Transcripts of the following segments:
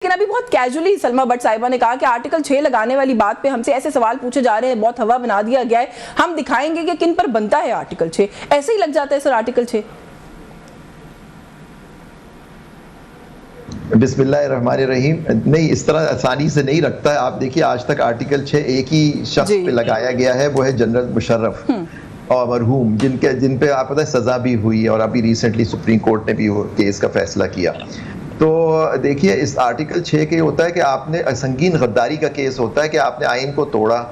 لیکن ابھی بہت کیجولی سلما بٹ صاحبہ نے کہا کہ آرٹیکل 6 لگانے والی بات پہ ہم سے ایسے سوال پوچھے جا رہے ہیں, بہت ہوا بنا دیا گیا ہے, ہم دکھائیں گے کہ کن پر بنتا ہے آرٹیکل 6. ایسے ہی لگ جاتا ہے سر آرٹیکل 6؟ بسم اللہ الرحمن الرحیم. نہیں, اس طرح آسانی سے نہیں رکھتا ہے. آپ دیکھیے آج تک آرٹیکل 6 ایک ہی شخص پہ لگایا گیا ہے, وہ ہے جنرل مشرف اور مرحوم, جن پہ آپ پتہ ہے سزا بھی ہوئی اور ابھی ریسنٹلی سپریم کورٹ نے بھی وہ کیس کا فیصلہ کیا. تو دیکھیے اس آرٹیکل 6 کے ہوتا ہے کہ آپ نے سنگین غداری کا کیس ہوتا ہے کہ آپ نے آئین کو توڑا,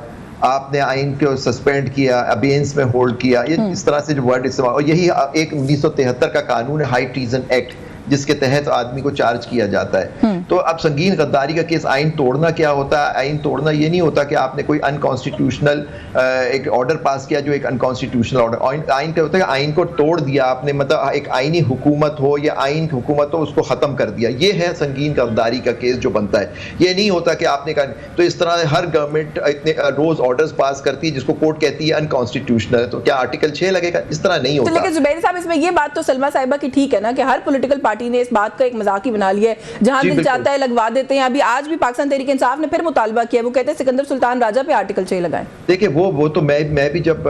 آپ نے آئین کو سسپینڈ کیا, ابینس میں ہولڈ کیا, یہ اس طرح سے جو ورڈ استعمال, اور یہی ایک 1973 کا قانون ہے ہائی ٹریزن ایکٹ, جس کے تحت آدمی کو چارج کیا جاتا ہے. تو اب سنگین غداری کا کیس, آئین توڑنا کیا ہوتا ہے؟ آئین توڑنا یہ نہیں ہوتا کہ آپ نے کوئی انکانسٹیٹیوشنل ایک آرڈر پاس کیا جو ایک انکانسٹیٹیوشنل آرڈر. آئین کیا ہوتا ہے کہ آئین کو توڑ دیا آپ نے, مطلب ایک آئینی حکومت ہو یا آئین حکومت ہو اس کو ختم کر دیا, یہ ہے سنگین غداری کا کیس جو بنتا ہے. یہ نہیں ہوتا کہ آپ نے کہا. تو اس طرح ہر گورنمنٹ اتنے روز آرڈرز پاس کرتی ہے جس کو کورٹ کہتی ہے انکانسٹیٹیوشنل ہے, تو کیا آرٹیکل 6 لگے گا؟ اس طرح نہیں ہوتا. لیکن زبیر صاحب اس میں یہ بات تو سلما صاحبہ کی ٹھیک ہے نا کہ ہر پولیٹیکل پارٹی نے اس بات کا ایک مذاق ہی بنا لیا ہے, جہاں دل چاہتا ہے لگوا دیتے ہیں. ابھی آج بھی پاکستان تحریک انصاف نے پھر مطالبہ کیا, وہ کہتے ہیں سکندر سلطان راجہ پہ آرٹیکل 6 لگائیں. دیکھیں وہ تو میں بھی جب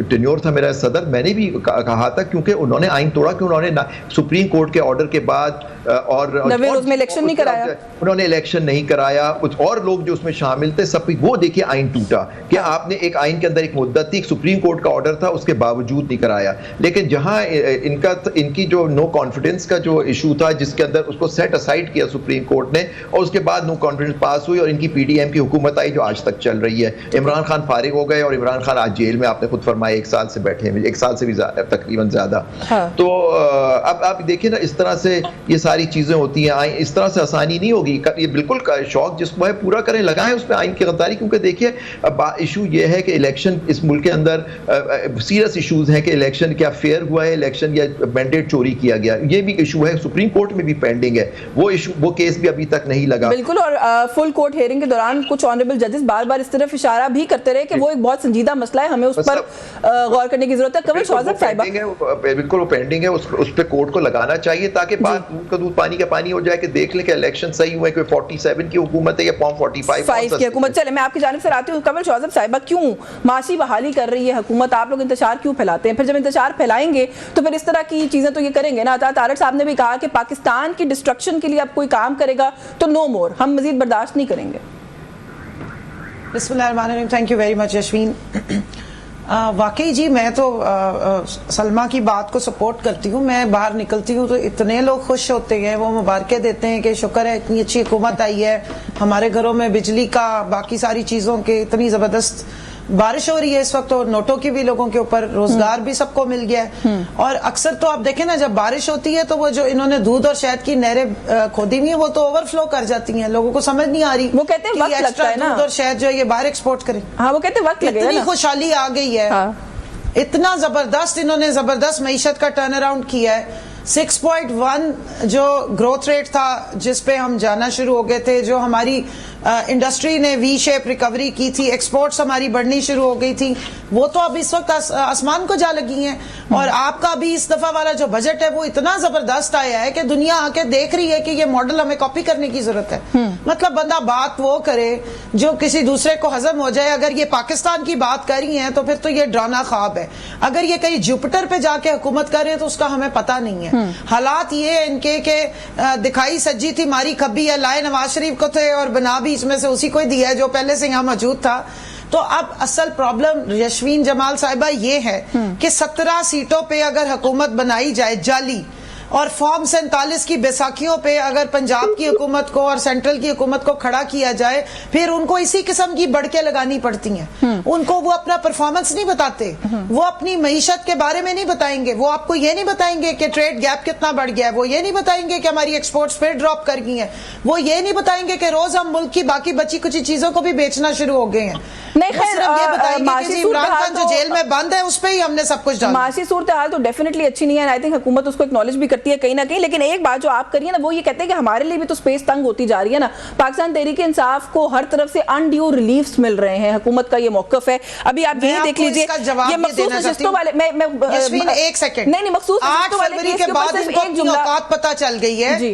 ٹینیور تھا میرا صدر, میں نے بھی کہا تھا, کیونکہ انہوں نے آئین توڑا کہ انہوں نے سپریم کورٹ کے آرڈر کے بعد اور اس میں الیکشن نہیں کرایا, انہوں نے الیکشن نہیں کرایا, کچھ اور لوگ جو اس میں شامل تھے سب, وہ دیکھیے آئین ٹوٹا کہ آپ نے ایک آئین کے اندر ایک مدت تھی, سپریم کورٹ کا آرڈر تھا, اس کے باوجود نہیں کرایا. لیکن جہاں ان کی جو نو کانفیڈنس کا جو ایشو تھا, جس کے اندر اس کو سیٹ اسائڈ کیا سپریم کورٹ نے, اور اس کے بعد نو کانفیڈنس پاس ہوئی اور ان کی پی ڈی ایم کی حکومت آئی جو آج تک چل رہی ہے. عمران خان فارغ ہو گئے اور عمران خان آج جیل میں, آپ نے خود فرمایا 1 سال سے بیٹھے ہیں, 1 سال سے بھی تقریباً زیادہ. تو اب آپ دیکھیں نا, اس طرح سے یہ ساری چیزیں ہوتی ہیں. اس طرح سے آسانی نہیں ہوگی. یہ بالکل شوق جس کو ہے پورا کریں, لگائیں اس پہ آئین کی غداری, کیونکہ دیکھیے ایشو یہ ہے کہ الیکشن اس ملک کے اندر سیریس ایشوز ہیں کہ الیکشن کیا فیئر ہوا ہے, الیکشن یا مینڈیٹ چوری کیا گیا, یہ بھی ایشو ہے, سپریم کورٹ میں بھی پینڈنگ ہے وہ ایشو, وہ کیس بھی ابھی تک نہیں لگا. بالکل. اور فل کورٹ ہیئرنگ کے دوران کچھ آنریبل ججز بار بار اس طرف اشارہ بھی کرتے رہے کہ وہ ایک بہت سنجیدہ مسئلہ ہے, ہمیں اس پر غور کرنے کی ضرورت ہے. کنور شوزب صاحبہ, بالکل وہ پینڈنگ ہے, اس پہ کورٹ کو لگانا چاہیے تاکہ بات دودھ کا دودھ پانی کا پانی ہو جائے, کہ دیکھ لیں کہ الیکشن صحیح ہوئے, کوئی 47 کی حکومت ہے یا 45 کی حکومت. چلے میں آپ کی جانب سے آتی ہوں. کنور شوزب صاحبہ, کیوں معاشی بحالی کر رہی ہے حکومت, آپ لوگ انتشار کیوں پھیلاتے ہیں؟ پھر جب انتشار پھیلائیں گے تو پھر اس طرح کی چیزیں تو یہ کریں گے نا. طارق صاحب نے بھی کہا کہ پاکستان کی ڈسٹرکشن کے لیے اب کوئی کام کرے گا تو نو مور, ہم مزید برداشت نہیں کریں گے. بسم اللہ الرحمن الرحیم. Thank you very much Yashvin. واقعی جی میں تو سلما کی بات کو سپورٹ کرتی ہوں. میں باہر نکلتی ہوں تو اتنے لوگ خوش ہوتے ہیں, وہ مبارکیں دیتے ہیں کہ شکر ہے اتنی اچھی حکومت آئی ہے, ہمارے گھروں میں بجلی کا باقی ساری چیزوں کے اتنی زبردست بارش ہو رہی ہے اس وقت, اور نوٹوں کی بھی لوگوں کے اوپر, روزگار بھی سب کو مل گیا ہے. اور اکثر تو آپ دیکھیں نا جب بارش ہوتی ہے تو وہ جو انہوں نے دودھ اور شہد کی نہریں کھودی ہوئی ہیں وہ تو اوور فلو کر جاتی ہیں, لوگوں کو سمجھ نہیں آ رہی, وہ کہتے ہیں وقت لگتا ہے نا, دودھ اور شہد جو ہے یہ باہر ایکسپورٹ کریں. ہاں وہ کہتے ہیں وقت لگے گا. اتنی خوشحالی آ گئی ہے, اتنا زبردست انہوں نے زبردست معیشت کا ٹرن اراؤنڈ کیا ہے. 6.1 جو گروتھ ریٹ تھا جس پہ ہم جانا شروع ہو گئے تھے, جو ہماری انڈسٹری نے وی شیپ ریکوری کی تھی, ایکسپورٹس ہماری بڑھنی شروع ہو گئی تھی, وہ تو اب اس وقت آسمان کو جا لگی ہیں. اور آپ کا بھی اس دفعہ والا جو بجٹ ہے وہ اتنا زبردست آیا ہے کہ دنیا آ کے دیکھ رہی ہے کہ یہ ماڈل ہمیں کاپی کرنے کی ضرورت ہے. مطلب بندہ بات وہ کرے جو کسی دوسرے کو ہضم ہو جائے. اگر یہ پاکستان کی بات کر رہی ہیں تو پھر تو یہ ڈرانا خواب ہے. اگر یہ کہیں جوپٹر پہ جا کے حکومت کر رہے ہیں تو اس کا ہمیں پتہ نہیں ہے. حالات یہ ان کے کہ دکھائی سجی تھی ماری کھبی ہے, لائے نواز شریف کو تھے اور بنا بھی اس میں سے اسی کو ہی دیا ہے جو پہلے سے یہاں موجود تھا. تو اب اصل پرابلم یشوین جمال صاحبہ یہ ہے کہ 17 سیٹوں پہ اگر حکومت بنائی جائے جعلی, اور فارم 47 کی بیساکھیوں پہ اگر پنجاب کی حکومت کو اور سینٹرل کی حکومت کو کھڑا کیا جائے, پھر ان کو اسی قسم کی بڑکیں لگانی پڑتی ہیں. ان کو وہ اپنا پرفارمنس نہیں بتاتے, وہ اپنی معیشت کے بارے میں نہیں بتائیں گے, وہ آپ کو یہ نہیں بتائیں گے کہ ٹریڈ گیپ کتنا بڑھ گیا ہے, وہ یہ نہیں بتائیں گے کہ ہماری ایکسپورٹس پھر ڈراپ کر گئی ہیں, وہ یہ نہیں بتائیں گے کہ روز ہم ملک کی باقی بچی کچھ چیزوں کو بھی بیچنا شروع ہو گئے ہیں. نہیں خیر, یہ بتائیں گے کہ عمران خان جو جیل میں بند ہے اس پہ ہی ہم نے سب کچھ ڈالا. معاشی صورتحال تو ڈیفینیٹلی اچھی نہیں ہے, آئی تھنک حکومت اس کو اکنالج بھی کرتی ہے کہیں نہ کہیں. لیکن ایک بات جو آپ کریے نا, وہ یہ کہتے ہیں کہ ہمارے لیے بھی تو سپیس تنگ ہوتی جا رہی ہے نا. پاکستان تحریک انصاف کو ہر طرف سے انڈیو ریلیفز مل رہے ہیں, حکومت کا یہ موقف ہے. ابھی آپ یہی دیکھ لیجئے, یہ مخصوص نشستوں والے, ایک سیکنڈ, نہیں مخصوص نشستوں والے 8 فروری کے بعد ان کو اپنی اوقات پتہ چل گئی ہے.